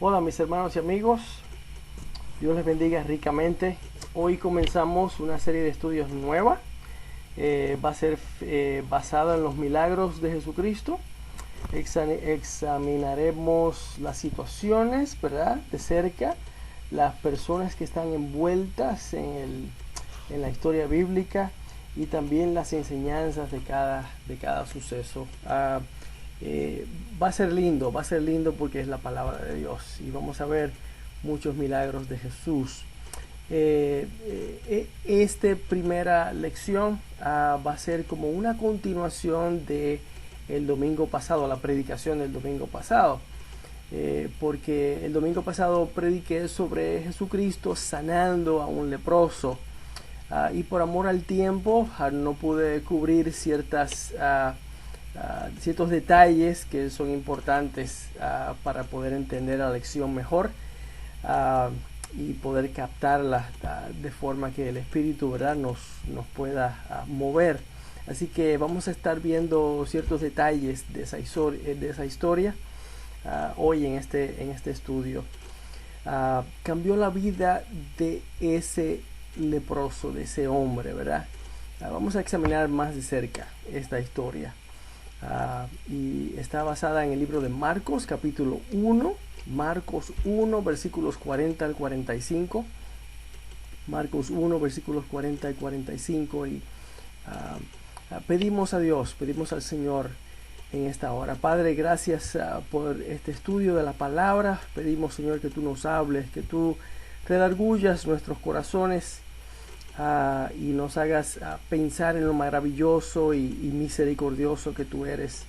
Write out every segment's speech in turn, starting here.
Hola mis hermanos y amigos, Dios les bendiga ricamente. Hoy comenzamos una serie de estudios nueva. Va a ser basada en los milagros de Jesucristo. Examinaremos las situaciones, ¿verdad? De cerca, las personas que están envueltas en la historia bíblica y también las enseñanzas de cada suceso. Va a ser lindo porque es la palabra de Dios y vamos a ver muchos milagros de Jesús. Esta primera lección va a ser como una continuación de el domingo pasado, la predicación del domingo pasado. Porque el domingo pasado prediqué sobre Jesucristo sanando a un leproso. Y por amor al tiempo no pude cubrir ciertos detalles que son importantes para poder entender la lección mejor y poder captarla de forma que el Espíritu, ¿verdad?, nos pueda mover. Así que vamos a estar viendo ciertos detalles de esa historia hoy en este estudio. Cambió la vida de ese leproso, de ese hombre, ¿verdad? Vamos a examinar más de cerca esta historia. Y está basada en el libro de Marcos, capítulo 1, Marcos 1, versículos 40 al 45. Marcos 1, versículos 40 y 45. Y pedimos a Dios, pedimos al Señor en esta hora. Padre, gracias por este estudio de la palabra. Pedimos, Señor, que tú nos hables, que tú redargullas nuestros corazones y nos hagas pensar en lo maravilloso y misericordioso que tú eres.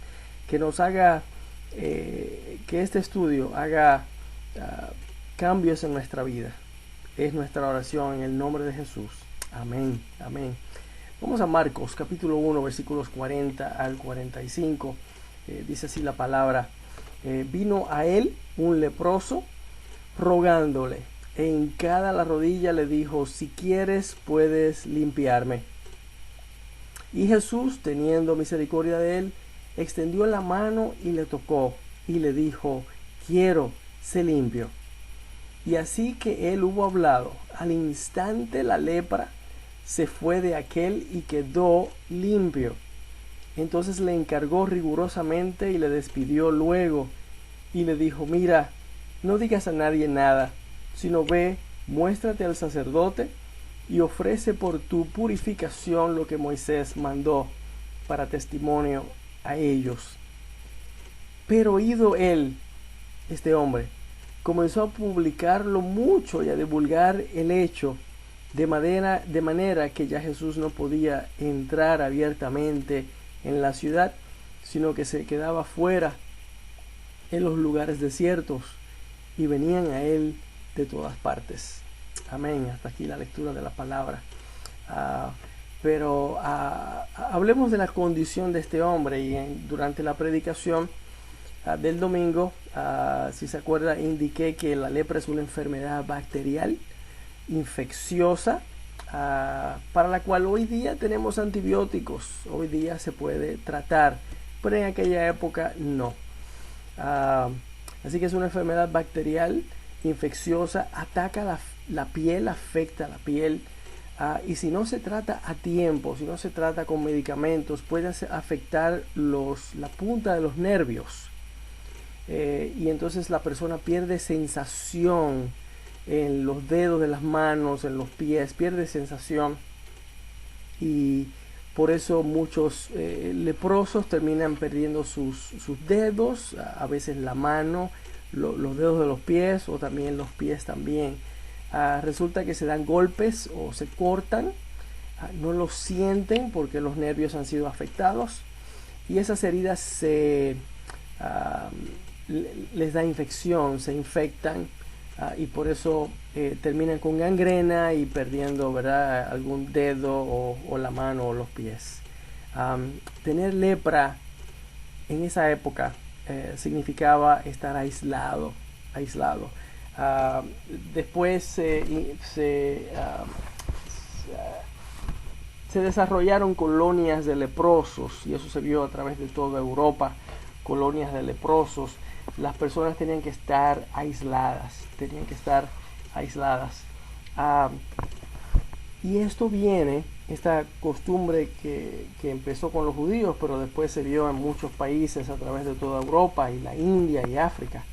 Que nos haga, que este estudio haga cambios en nuestra vida. Es nuestra oración en el nombre de Jesús. Amén, amén. Vamos a Marcos, capítulo 1, versículos 40 al 45. Dice así la palabra. Vino a él un leproso rogándole. E hincada la rodilla le dijo: si quieres puedes limpiarme. Y Jesús, teniendo misericordia de él, extendió la mano y le tocó, y le dijo: quiero, sé limpio. Y así que él hubo hablado, al instante la lepra se fue de aquel y quedó limpio. Entonces le encargó rigurosamente y le despidió luego, y le dijo: mira, no digas a nadie nada, sino ve, muéstrate al sacerdote y ofrece por tu purificación lo que Moisés mandó para testimonio a ellos. Pero oído él, este hombre, comenzó a publicarlo mucho y a divulgar el hecho, de manera que ya Jesús no podía entrar abiertamente en la ciudad, sino que se quedaba fuera en los lugares desiertos, y venían a él de todas partes. Amén. Hasta aquí la lectura de la palabra. Pero hablemos de la condición de este hombre. Y durante la predicación del domingo, si se acuerda, indiqué que la lepra es una enfermedad bacterial infecciosa, para la cual hoy día tenemos antibióticos. Hoy día se puede tratar, pero en aquella época no. Así que es una enfermedad bacterial infecciosa, ataca la piel, afecta la piel, y si no se trata a tiempo, si no se trata con medicamentos, puede afectar la punta de los nervios, y entonces la persona pierde sensación en los dedos de las manos, en los pies, pierde sensación, y por eso muchos leprosos terminan perdiendo sus dedos, a veces la mano, los dedos de los pies, o también los pies también. Resulta que se dan golpes o se cortan, no los sienten porque los nervios han sido afectados, y esas heridas les da infección, se infectan, y por eso terminan con gangrena y perdiendo, ¿verdad?, algún dedo o la mano o los pies. Tener lepra en esa época significaba estar aislado. Después se desarrollaron colonias de leprosos, y eso se vio a través de toda Europa, colonias de leprosos. Las personas tenían que estar aisladas, y esto viene, esta costumbre que empezó con los judíos, pero después se vio en muchos países a través de toda Europa y la India y África,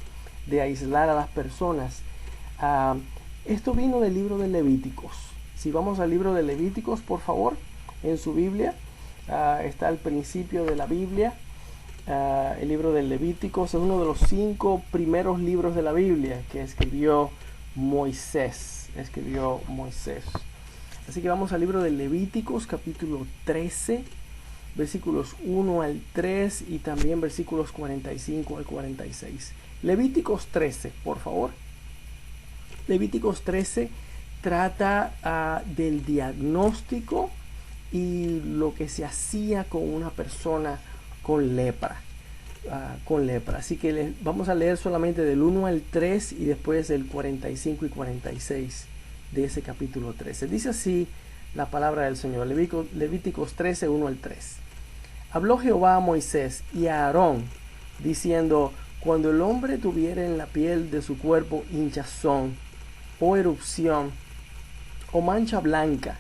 de aislar a las personas. Esto vino del libro de Levíticos. Si vamos al libro de Levíticos, por favor, en su Biblia, está al principio de la Biblia. El libro de Levíticos es uno de los 5 primeros libros de la Biblia que escribió Moisés. Así que vamos al libro de Levíticos, capítulo 13, versículos 1 al 3 y también versículos 45 al 46. Levíticos 13, por favor. Levíticos 13 trata del diagnóstico y lo que se hacía con una persona con lepra. Así que vamos a leer solamente del 1 al 3 y después el 45 y 46 de ese capítulo 13. Dice así la palabra del Señor. Levíticos 13, 1 al 3. Habló Jehová a Moisés y a Aarón, diciendo: cuando el hombre tuviera en la piel de su cuerpo hinchazón, o erupción, o mancha blanca,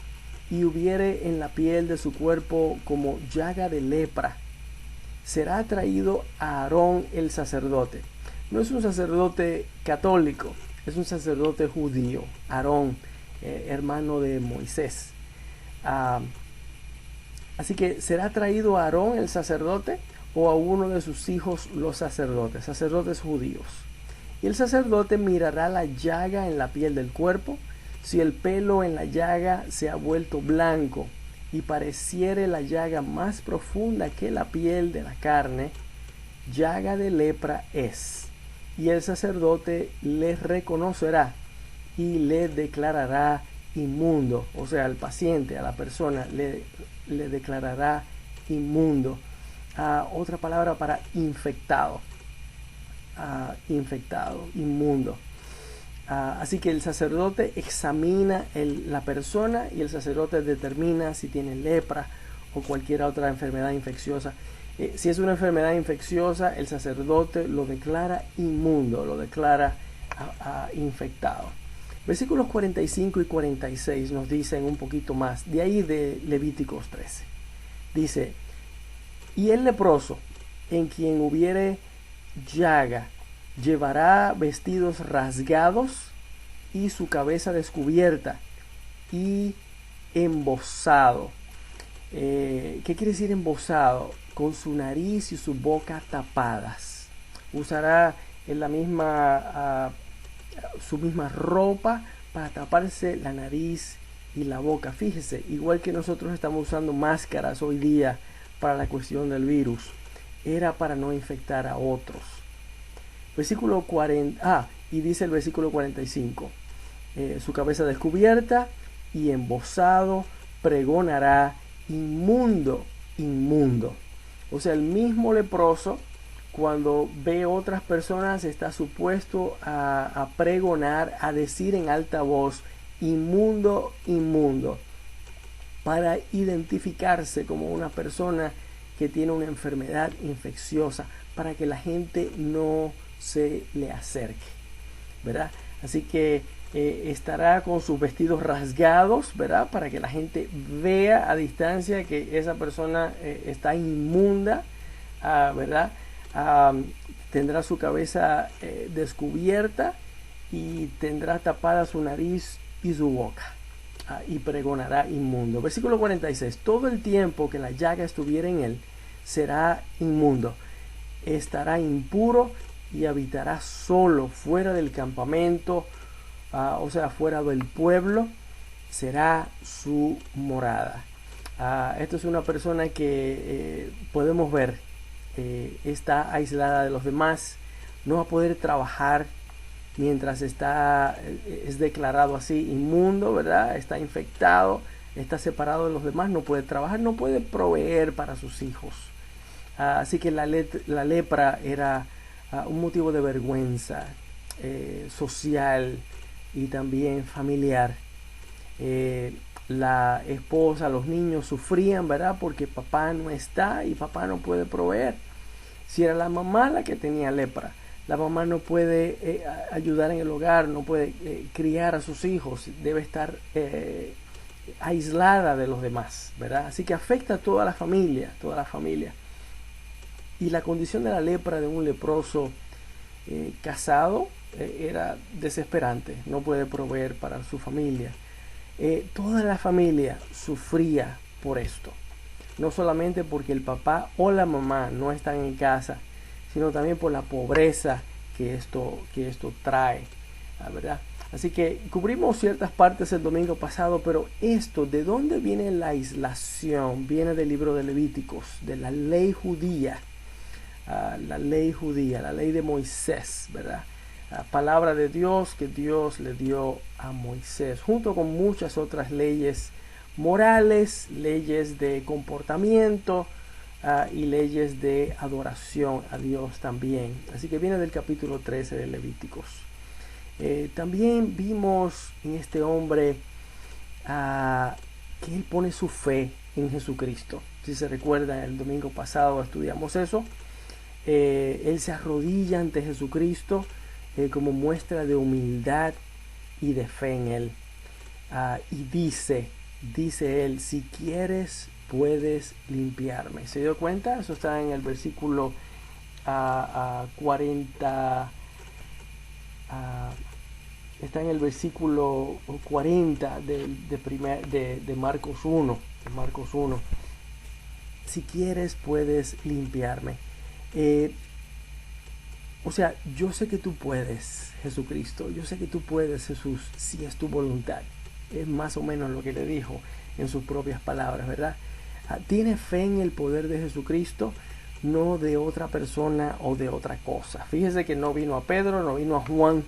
y hubiere en la piel de su cuerpo como llaga de lepra, será traído a Aarón el sacerdote. No es un sacerdote católico, es un sacerdote judío. Aarón, hermano de Moisés. Así que será traído a Aarón el sacerdote o a uno de sus hijos los sacerdotes judíos. Y el sacerdote mirará la llaga en la piel del cuerpo. Si el pelo en la llaga se ha vuelto blanco y pareciere la llaga más profunda que la piel de la carne, llaga de lepra es. Y el sacerdote le reconocerá y le declarará inmundo. O sea, al paciente, a la persona, le declarará inmundo. Otra palabra para infectado. Inmundo. Así que el sacerdote examina la persona y el sacerdote determina si tiene lepra o cualquier otra enfermedad infecciosa. Si es una enfermedad infecciosa, el sacerdote lo declara inmundo, lo declara infectado. Versículos 45 y 46 nos dicen un poquito más, de ahí de Levíticos 13. Dice: y el leproso, en quien hubiere llaga, llevará vestidos rasgados y su cabeza descubierta y embozado. ¿Qué quiere decir embozado? Con su nariz y su boca tapadas. Usará su misma ropa para taparse la nariz y la boca. Fíjese, igual que nosotros estamos usando máscaras hoy día para la cuestión del virus, era para no infectar a otros. Versículo 40, y dice el versículo 45, su cabeza descubierta y embozado pregonará inmundo, inmundo. O sea, el mismo leproso, cuando ve otras personas, está supuesto a pregonar, a decir en alta voz: inmundo, inmundo, para identificarse como una persona que tiene una enfermedad infecciosa, para que la gente no se le acerque, ¿verdad? Así que estará con sus vestidos rasgados, ¿verdad? Para que la gente vea a distancia que esa persona está inmunda, ¿verdad? Tendrá su cabeza descubierta y tendrá tapada su nariz y su boca, y pregonará inmundo. Versículo 46. Todo el tiempo que la llaga estuviera en él será inmundo, estará impuro y habitará solo fuera del campamento, o sea, fuera del pueblo, será su morada. Esto es una persona que podemos ver está aislada de los demás, no va a poder trabajar mientras es declarado así inmundo, ¿verdad? Está infectado, está separado de los demás, no puede trabajar, no puede proveer para sus hijos. Así que la lepra era un motivo de vergüenza social y también familiar. La esposa, los niños sufrían, ¿verdad? Porque papá no está y papá no puede proveer. Si era la mamá la que tenía lepra, la mamá no puede ayudar en el hogar, no puede criar a sus hijos, debe estar aislada de los demás, ¿verdad? Así que afecta a toda la familia, toda la familia. Y la condición de la lepra de un leproso casado era desesperante, no puede proveer para su familia. Toda la familia sufría por esto, no solamente porque el papá o la mamá no están en casa, sino también por la pobreza que esto trae, ¿verdad? Así que cubrimos ciertas partes el domingo pasado, pero esto, ¿de dónde viene la aislación? Viene del libro de Levíticos, de la ley judía, la ley de Moisés, ¿verdad? Palabra de Dios que Dios le dio a Moisés, junto con muchas otras leyes morales, leyes de comportamiento y leyes de adoración a Dios también. Así que viene del capítulo 13 de Levíticos. También vimos en este hombre que él pone su fe en Jesucristo. Si se recuerda, el domingo pasado estudiamos eso. Él se arrodilla ante Jesucristo como muestra de humildad y de fe en él. Y dice él, si quieres puedes limpiarme. ¿Se dio cuenta? Eso está en el versículo 40. Está en el versículo 40 de Marcos 1. De Marcos 1. Si quieres puedes limpiarme. O sea, yo sé que tú puedes, Jesucristo. Yo sé que tú puedes, Jesús, si es tu voluntad. Es más o menos lo que le dijo en sus propias palabras, ¿verdad? Tiene fe en el poder de Jesucristo, no de otra persona o de otra cosa. Fíjese que no vino a Pedro, no vino a Juan,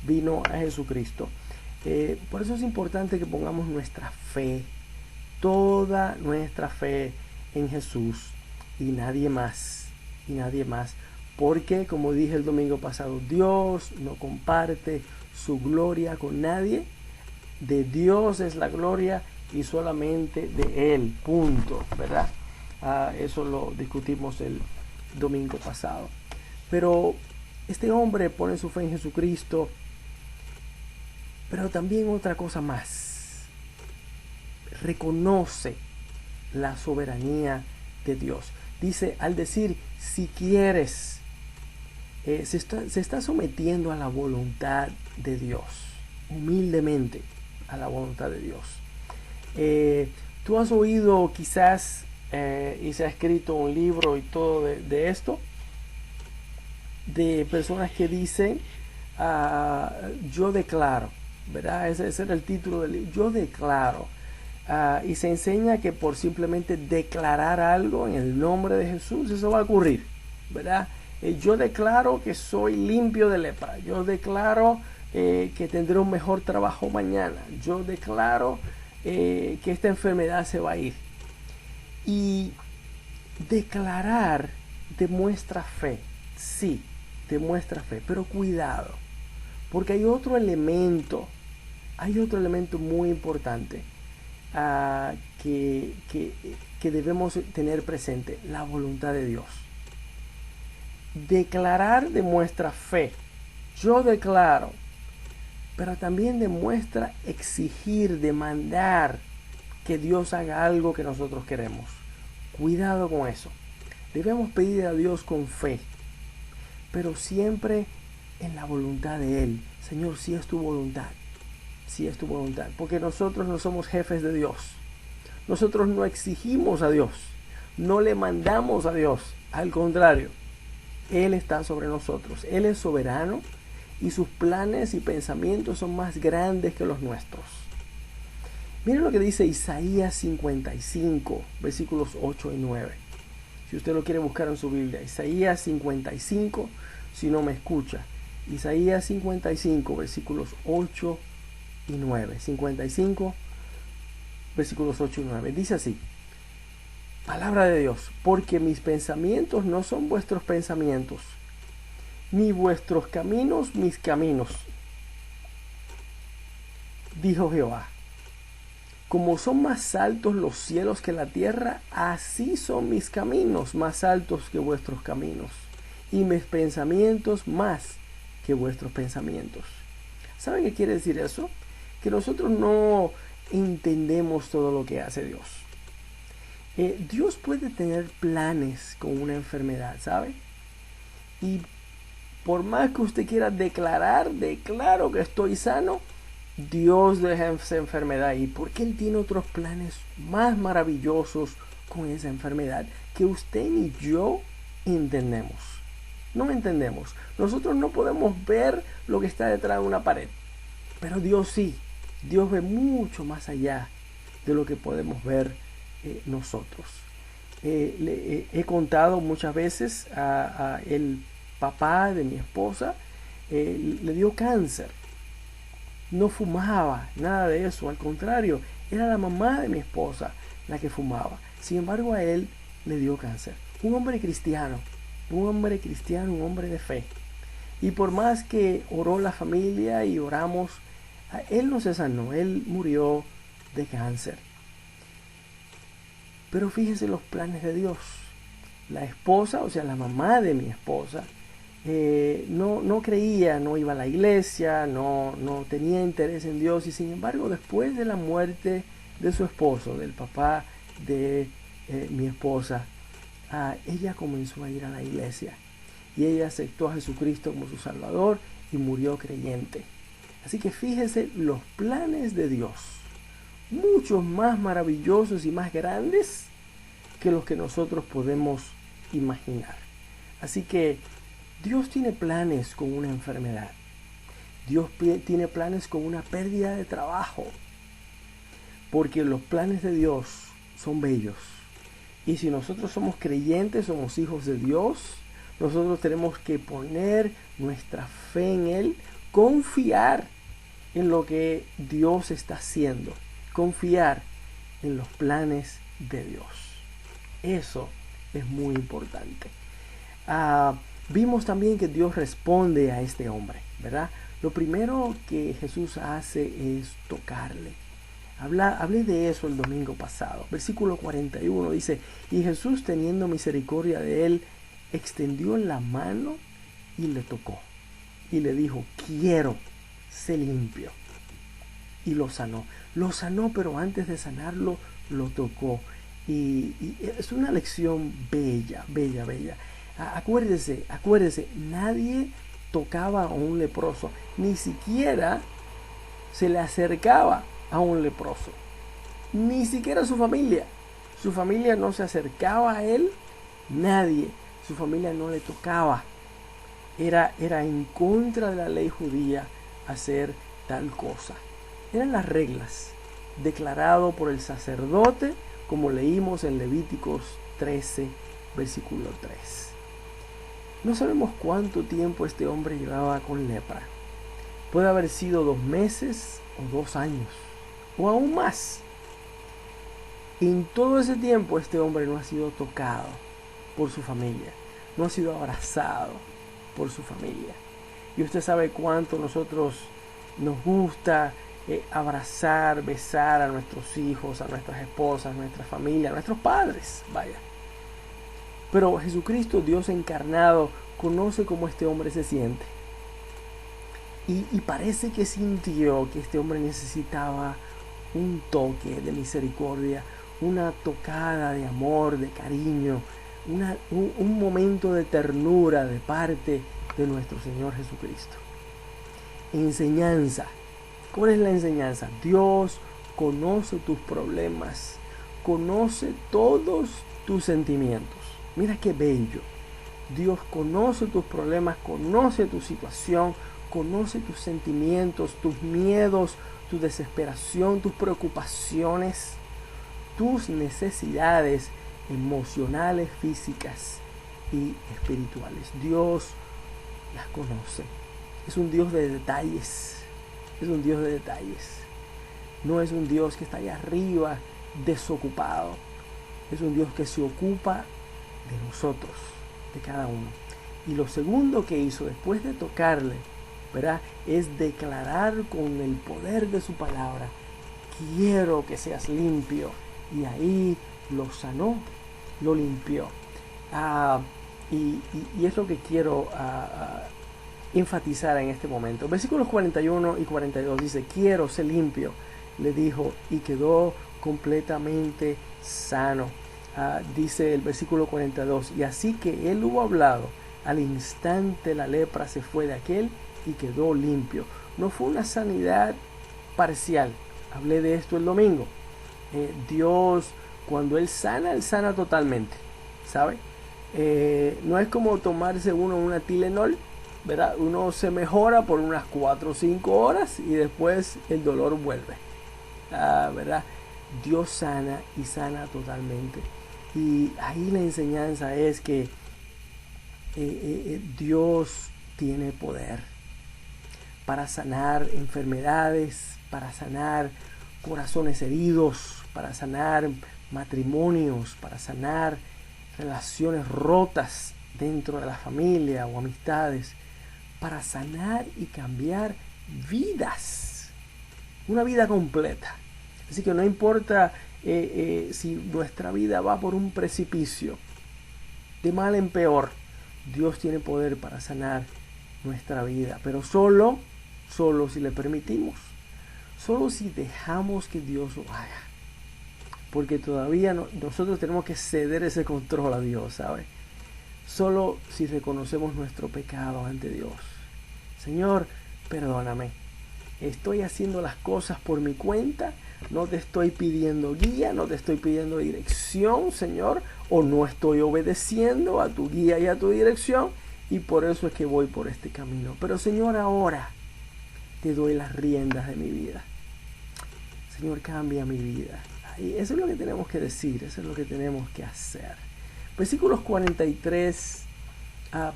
vino a Jesucristo. Por eso es importante que pongamos nuestra fe, toda nuestra fe en Jesús y nadie más, porque como dije el domingo pasado, Dios no comparte su gloria con nadie. De Dios es la gloria y solamente de Él, punto, ¿verdad? Eso lo discutimos el domingo pasado. Pero este hombre pone su fe en Jesucristo, pero también otra cosa más. Reconoce la soberanía de Dios. Dice, al decir, si quieres, se está sometiendo a la voluntad de Dios, humildemente a la voluntad de Dios. Tú has oído quizás, y se ha escrito un libro y todo de esto, de personas que dicen, yo declaro, ¿verdad? Ese era el título del libro, yo declaro. Y se enseña que por simplemente declarar algo en el nombre de Jesús, eso va a ocurrir, ¿verdad? Yo declaro que soy limpio de lepra. Yo declaro que tendré un mejor trabajo mañana. Yo declaro que esta enfermedad se va a ir. Y declarar demuestra fe. Sí, demuestra fe. Pero cuidado, porque hay otro elemento muy importante que debemos tener presente: la voluntad de Dios. Declarar demuestra fe. Yo declaro, pero también demuestra exigir, demandar que Dios haga algo que nosotros queremos. Cuidado con eso. Debemos pedir a Dios con fe, pero siempre en la voluntad de Él. Señor, si es tu voluntad. Si es tu voluntad. Porque nosotros no somos jefes de Dios. Nosotros no exigimos a Dios. No le mandamos a Dios. Al contrario, Él está sobre nosotros. Él es soberano y sus planes y pensamientos son más grandes que los nuestros. Miren lo que dice Isaías 55, versículos 8 y 9. Si usted lo quiere buscar en su Biblia, Isaías 55, si no me escucha. Isaías 55, versículos 8 y 9. 55, versículos 8 y 9. Dice así: palabra de Dios, porque mis pensamientos no son vuestros pensamientos, ni vuestros caminos mis caminos, dijo Jehová. Como son más altos los cielos que la tierra, así son mis caminos más altos que vuestros caminos, y mis pensamientos más que vuestros pensamientos. ¿Saben qué quiere decir eso? Que nosotros no entendemos todo lo que hace Dios. Dios puede tener planes con una enfermedad, ¿sabe? Y por más que usted quiera declaro que estoy sano, Dios deja esa enfermedad ahí, porque Él tiene otros planes más maravillosos con esa enfermedad que usted ni yo entendemos. No entendemos. Nosotros no podemos ver lo que está detrás de una pared, pero Dios sí. Dios ve mucho más allá de lo que podemos ver nosotros. He contado muchas veces a el papá de mi esposa, le dio cáncer. No fumaba, nada de eso, al contrario, era la mamá de mi esposa la que fumaba. Sin embargo, a él le dio cáncer. Un hombre cristiano, un hombre de fe. Y por más que oró la familia y oramos, él no se sanó, él murió de cáncer. Pero fíjese los planes de Dios. La esposa, o sea, la mamá de mi esposa, no creía, no iba a la iglesia, no tenía interés en Dios, y sin embargo, después de la muerte de su esposo, del papá de mi esposa, ella comenzó a ir a la iglesia y ella aceptó a Jesucristo como su Salvador y murió creyente. Así que fíjese los planes de Dios, muchos más maravillosos y más grandes que los que nosotros podemos imaginar. Así que Dios tiene planes con una enfermedad. Dios tiene planes con una pérdida de trabajo. Porque los planes de Dios son bellos. Y si nosotros somos creyentes, somos hijos de Dios, nosotros tenemos que poner nuestra fe en Él, confiar en lo que Dios está haciendo, confiar en los planes de Dios. Eso es muy importante. Vimos también que Dios responde a este hombre, ¿verdad? Lo primero que Jesús hace es tocarle. Hablé de eso el domingo pasado. Versículo 41 dice: y Jesús, teniendo misericordia de él, extendió la mano y le tocó. Y le dijo: quiero, sé limpio. Y lo sanó. Lo sanó, pero antes de sanarlo, lo tocó. Y es una lección bella, bella, bella. Acuérdese, nadie tocaba a un leproso, ni siquiera se le acercaba a un leproso, ni siquiera su familia. Su familia no se acercaba a él, nadie, su familia no le tocaba. Era en contra de la ley judía hacer tal cosa. Eran las reglas, declarado por el sacerdote, como leímos en Levíticos 13, versículo 3. No sabemos cuánto tiempo este hombre llevaba con lepra. Puede haber sido 2 meses o 2 años, o aún más. En todo ese tiempo este hombre no ha sido tocado por su familia, no ha sido abrazado por su familia. Y usted sabe cuánto nosotros nos gusta abrazar, besar a nuestros hijos, a nuestras esposas, a nuestra familia, a nuestros padres, vaya. Pero Jesucristo, Dios encarnado, conoce cómo este hombre se siente. Y parece que sintió que este hombre necesitaba un toque de misericordia, una tocada de amor, de cariño, un momento de ternura de parte de nuestro Señor Jesucristo. Enseñanza. ¿Cuál es la enseñanza? Dios conoce tus problemas, conoce todos tus sentimientos. Mira qué bello. Dios conoce tus problemas, conoce tu situación, conoce tus sentimientos, tus miedos, tu desesperación, tus preocupaciones, tus necesidades emocionales, físicas y espirituales. Dios las conoce. Es un Dios de detalles. Es un Dios de detalles. No es un Dios que está allá arriba desocupado. Es un Dios que se ocupa de nosotros, de cada uno. Y lo segundo que hizo después de tocarle, ¿verdad?, es declarar con el poder de su palabra: quiero que seas limpio. Y ahí lo sanó, lo limpió. Y es lo que quiero enfatizar en este momento. Versículos 41 y 42 dice, quiero ser limpio, le dijo, y quedó completamente sano. Dice el versículo 42, y así que él hubo hablado, al instante la lepra se fue de aquel y quedó limpio. No fue una sanidad parcial. Hablé de esto el domingo. Dios, cuando él sana totalmente, ¿sabe? No es como tomarse uno una Tylenol, ¿verdad? Uno se mejora por unas 4 o 5 horas y después el dolor vuelve, ¿verdad? Dios sana y sana totalmente. Y ahí la enseñanza es que Dios tiene poder para sanar enfermedades, para sanar corazones heridos, para sanar matrimonios, para sanar relaciones rotas dentro de la familia o amistades, para sanar y cambiar vidas, una vida completa. Así que no importa si nuestra vida va por un precipicio, de mal en peor, Dios tiene poder para sanar nuestra vida, pero solo si le permitimos, solo si dejamos que Dios lo haga, porque todavía nosotros tenemos que ceder ese control a Dios, ¿sabe? Solo si reconocemos nuestro pecado ante Dios. Señor, perdóname, estoy haciendo las cosas por mi cuenta, no te estoy pidiendo guía, no te estoy pidiendo dirección, Señor, o no estoy obedeciendo a tu guía y a tu dirección, y por eso es que voy por este camino. Pero Señor, ahora te doy las riendas de mi vida. Señor, cambia mi vida. Y eso es lo que tenemos que decir, eso es lo que tenemos que hacer. Versículos 43,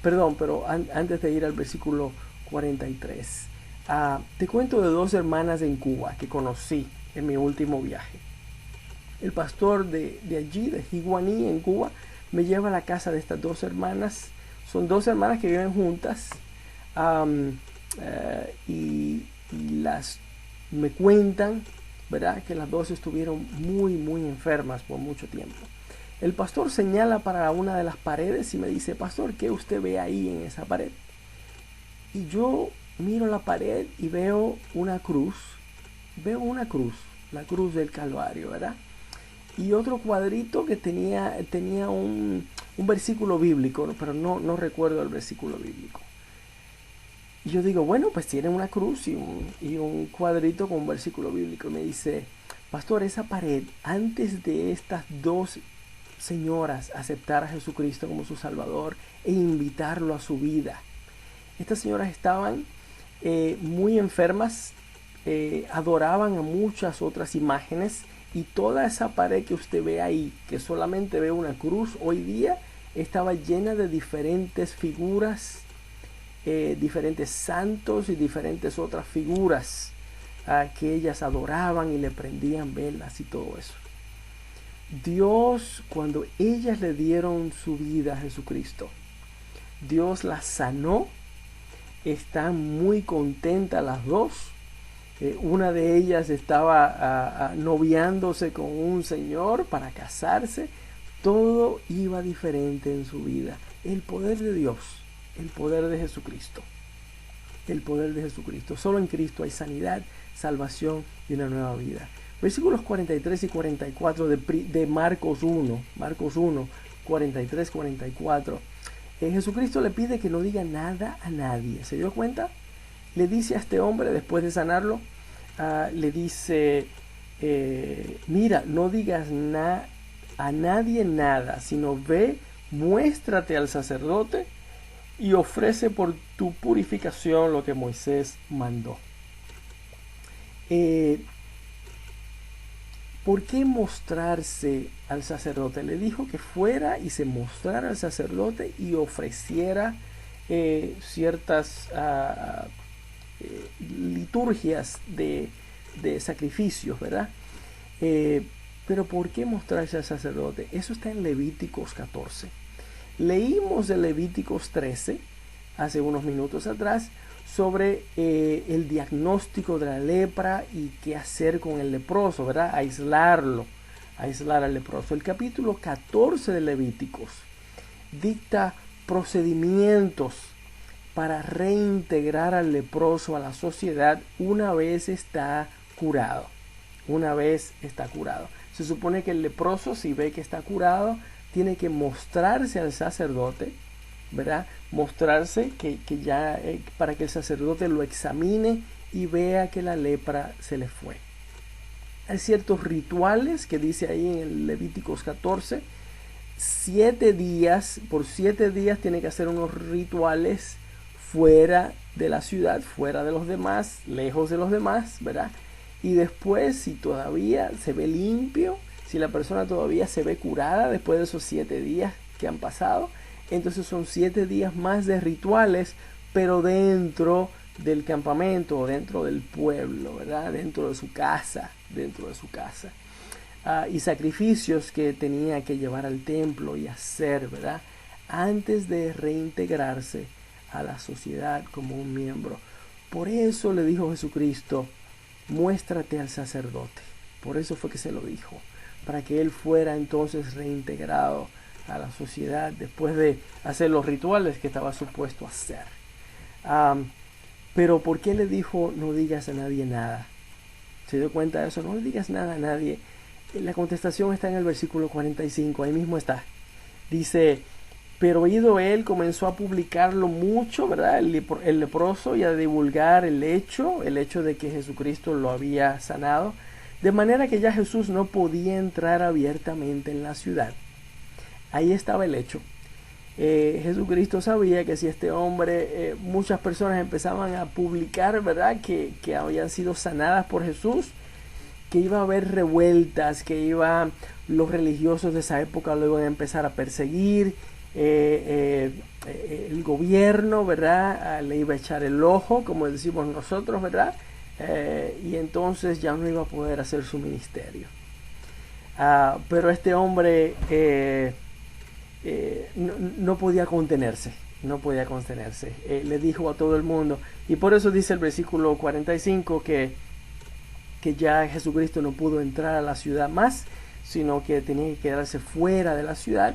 pero antes de ir al versículo 43, te cuento de 2 hermanas en Cuba que conocí en mi último viaje. El pastor de allí, de Jiguaní, en Cuba, me lleva a la casa de estas 2 hermanas. Son 2 hermanas que viven juntas y me cuentan, ¿verdad?, que las 2 estuvieron muy enfermas por mucho tiempo. El pastor señala para una de las paredes y me dice, pastor, ¿qué usted ve ahí en esa pared? Y yo miro la pared y veo una cruz, la cruz del Calvario, ¿verdad? Y otro cuadrito que tenía un versículo bíblico, pero no recuerdo el versículo bíblico. Y yo digo, bueno, pues tiene una cruz y un cuadrito con un versículo bíblico. Y me dice, pastor, esa pared, antes de estas 2 señoras aceptar a Jesucristo como su Salvador e invitarlo a su vida, estas señoras estaban muy enfermas, adoraban a muchas otras imágenes, y toda esa pared que usted ve ahí, que solamente ve una cruz hoy día, estaba llena de diferentes figuras, diferentes santos y diferentes otras figuras que ellas adoraban y le prendían velas y todo eso. Dios, cuando ellas le dieron su vida a Jesucristo, Dios las sanó. Están muy contentas las 2. Una de ellas estaba noviándose con un señor para casarse. Todo iba diferente en su vida. El poder de Dios, el poder de Jesucristo. El poder de Jesucristo. Solo en Cristo hay sanidad, salvación y una nueva vida. Versículos 43 y 44 de Marcos 1, 43, 44. Jesucristo le pide que no diga nada a nadie. ¿Se dio cuenta? Le dice a este hombre, después de sanarlo, le dice, mira, no digas a nadie nada, sino ve, muéstrate al sacerdote y ofrece por tu purificación lo que Moisés mandó. ¿Por qué mostrarse al sacerdote? Le dijo que fuera y se mostrara al sacerdote y ofreciera ciertas liturgias de sacrificios, ¿verdad? Pero ¿por qué mostrarse al sacerdote? Eso está en Levíticos 14. Leímos de Levíticos 13 hace unos minutos atrás, sobre el diagnóstico de la lepra y qué hacer con el leproso, ¿verdad? Aislar al leproso. El capítulo 14 de Levíticos dicta procedimientos para reintegrar al leproso a la sociedad una vez está curado. Una vez está curado. Se supone que el leproso, si ve que está curado, tiene que mostrarse al sacerdote, ¿verdad? Mostrarse para que el sacerdote lo examine y vea que la lepra se le fue. Hay ciertos rituales que dice ahí en el Levíticos 14. 7 días, por 7 días tiene que hacer unos rituales fuera de la ciudad, fuera de los demás, lejos de los demás, ¿verdad? Y después, si todavía se ve limpio, si la persona todavía se ve curada después de esos 7 días que han pasado, entonces son 7 días más de rituales, pero dentro del campamento o dentro del pueblo, ¿verdad? Dentro de su casa. Y sacrificios que tenía que llevar al templo y hacer, ¿verdad? Antes de reintegrarse a la sociedad como un miembro. Por eso le dijo Jesucristo, muéstrate al sacerdote. Por eso fue que se lo dijo, para que él fuera entonces reintegrado a la sociedad después de hacer los rituales que estaba supuesto a hacer. Pero ¿por qué le dijo no digas a nadie nada? ¿Se dio cuenta de eso? No le digas nada a nadie. La contestación está en el versículo 45, ahí mismo está. Dice, pero oído él comenzó a publicarlo mucho, ¿verdad? El leproso, y a divulgar el hecho de que Jesucristo lo había sanado, de manera que ya Jesús no podía entrar abiertamente en la ciudad. Ahí estaba el hecho. Jesucristo sabía que si este hombre, muchas personas empezaban a publicar, ¿verdad? Que habían sido sanadas por Jesús, que iba a haber revueltas, los religiosos de esa época lo iban a empezar a perseguir, el gobierno, ¿verdad? Le iba a echar el ojo, como decimos nosotros, ¿verdad? Y entonces ya no iba a poder hacer su ministerio. Pero este hombre no podía contenerse. Le dijo a todo el mundo, y por eso dice el versículo 45 que ya Jesucristo no pudo entrar a la ciudad más, sino que tenía que quedarse fuera de la ciudad,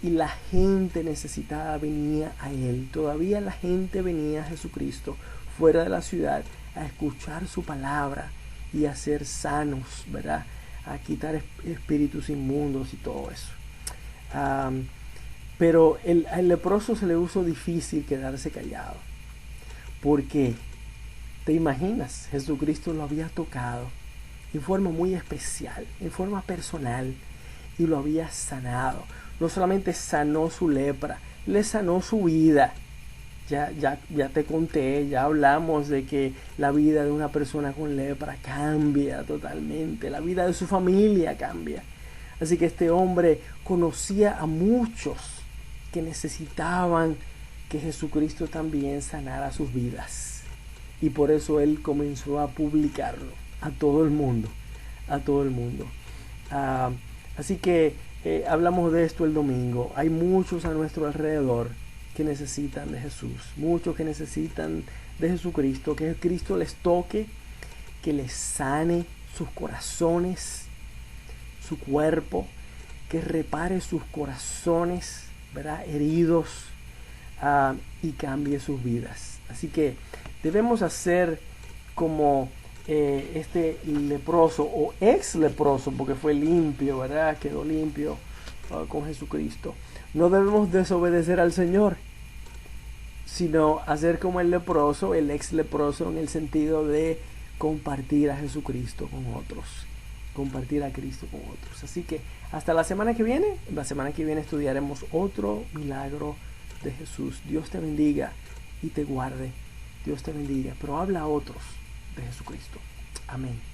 y la gente necesitada venía a él. Todavía la gente venía a Jesucristo fuera de la ciudad a escuchar su palabra y a ser sanos, ¿verdad? A quitar espíritus inmundos y todo eso. Pero al leproso se le hizo difícil quedarse callado. ¿Por qué? ¿Te imaginas? Jesucristo lo había tocado en forma muy especial, en forma personal, y lo había sanado. No solamente sanó su lepra, le sanó su vida. Ya te conté, ya hablamos de que la vida de una persona con lepra cambia totalmente, la vida de su familia cambia. Así que este hombre conocía a muchos que necesitaban que Jesucristo también sanara sus vidas. Y por eso él comenzó a publicarlo a todo el mundo. Así que hablamos de esto el domingo. Hay muchos a nuestro alrededor que necesitan de Jesús, muchos que necesitan de Jesucristo, que Cristo les toque, que les sane sus corazones, su cuerpo, que repare sus corazones, ¿verdad? Heridos, y cambie sus vidas. Así que debemos hacer como este leproso o ex leproso, porque fue limpio, ¿verdad? Quedó limpio con Jesucristo. No debemos desobedecer al Señor, sino hacer como el leproso, el ex leproso, en el sentido de compartir a Jesucristo con otros, compartir a Cristo con otros. Así que hasta la semana que viene estudiaremos otro milagro de Jesús. Dios te bendiga y te guarde. Dios te bendiga, pero habla a otros de Jesucristo. Amén.